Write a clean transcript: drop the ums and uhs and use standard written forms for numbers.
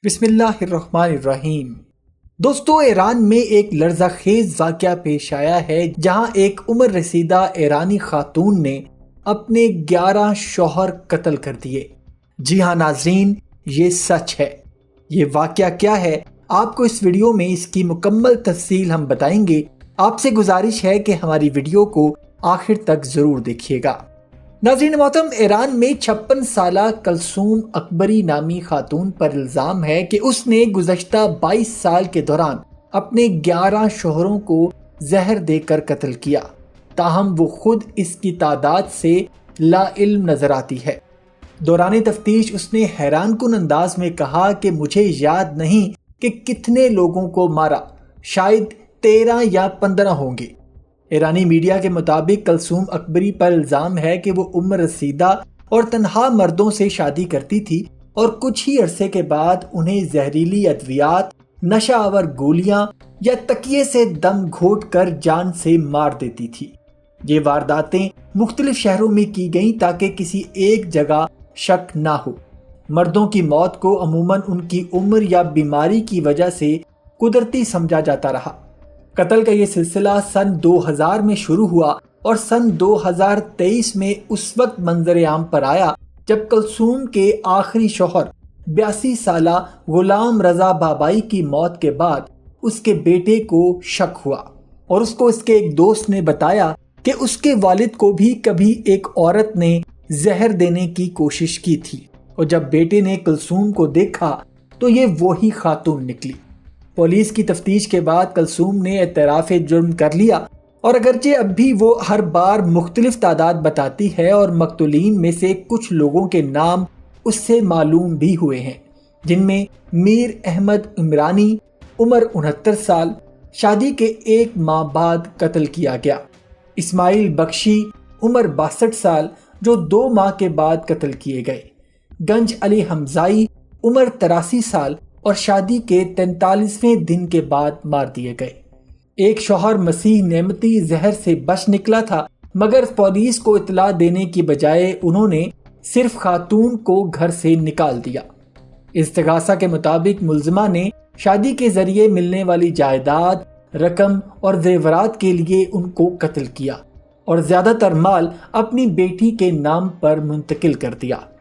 بسم اللہ الرحمن الرحیم۔ دوستو، ایران میں ایک لرزہ خیز واقعہ پیش آیا ہے جہاں ایک عمر رسیدہ ایرانی خاتون نے اپنے 11 شوہر قتل کر دیے۔ جی ہاں ناظرین، یہ سچ ہے۔ یہ واقعہ کیا ہے آپ کو اس ویڈیو میں اس کی مکمل تفصیل ہم بتائیں گے۔ آپ سے گزارش ہے کہ ہماری ویڈیو کو آخر تک ضرور دیکھیے گا۔ ناظرین محترم، ایران میں 56 سالہ کلثوم اکبری نامی خاتون پر الزام ہے کہ اس نے گزشتہ 22 سال کے دوران اپنے 11 شوہروں کو زہر دے کر قتل کیا، تاہم وہ خود اس کی تعداد سے لا علم نظر آتی ہے۔ دوران تفتیش اس نے حیران کن انداز میں کہا کہ مجھے یاد نہیں کہ کتنے لوگوں کو مارا، شاید 13 یا 15 ہوں گے۔ ایرانی میڈیا کے مطابق کلثوم اکبری پر الزام ہے کہ وہ عمر رسیدہ اور تنہا مردوں سے شادی کرتی تھی اور کچھ ہی عرصے کے بعد انہیں زہریلی ادویات، نشہ آور گولیاں یا تکیے سے دم گھونٹ کر جان سے مار دیتی تھی۔ یہ وارداتیں مختلف شہروں میں کی گئیں تاکہ کسی ایک جگہ شک نہ ہو۔ مردوں کی موت کو عموماً ان کی عمر یا بیماری کی وجہ سے قدرتی سمجھا جاتا رہا۔ قتل کا یہ سلسلہ سن 2000 میں شروع ہوا اور سن 2023 میں اس وقت منظر عام پر آیا جب کلثوم کے آخری شوہر 82 سالہ غلام رضا بابائی کی موت کے بعد اس کے بیٹے کو شک ہوا اور اس کو اس کے ایک دوست نے بتایا کہ اس کے والد کو بھی کبھی ایک عورت نے زہر دینے کی کوشش کی تھی، اور جب بیٹے نے کلثوم کو دیکھا تو یہ وہی خاتون نکلی۔ پولیس کی تفتیش کے بعد کلثوم نے اعتراف جرم کر لیا، اور اگرچہ اب بھی وہ ہر بار مختلف تعداد بتاتی ہے اور مقتولین میں سے کچھ لوگوں کے نام اس سے معلوم بھی ہوئے ہیں، جن میں میر احمد عمرانی عمر 69 سال شادی کے 1 ماہ بعد قتل کیا گیا، اسماعیل بخشی عمر 62 سال جو 2 ماہ کے بعد قتل کیے گئے، گنج علی حمزائی عمر 83 سال اور شادی کے 43ویں دن کے بعد مار دیے گئے۔ ایک شوہر مسیح نعمتی زہر سے بچ نکلا تھا، مگر پولیس کو اطلاع دینے کی بجائے انہوں نے صرف خاتون کو گھر سے نکال دیا۔ استغاثہ کے مطابق ملزمہ نے شادی کے ذریعے ملنے والی جائیداد، رقم اور زیورات کے لیے ان کو قتل کیا اور زیادہ تر مال اپنی بیٹی کے نام پر منتقل کر دیا۔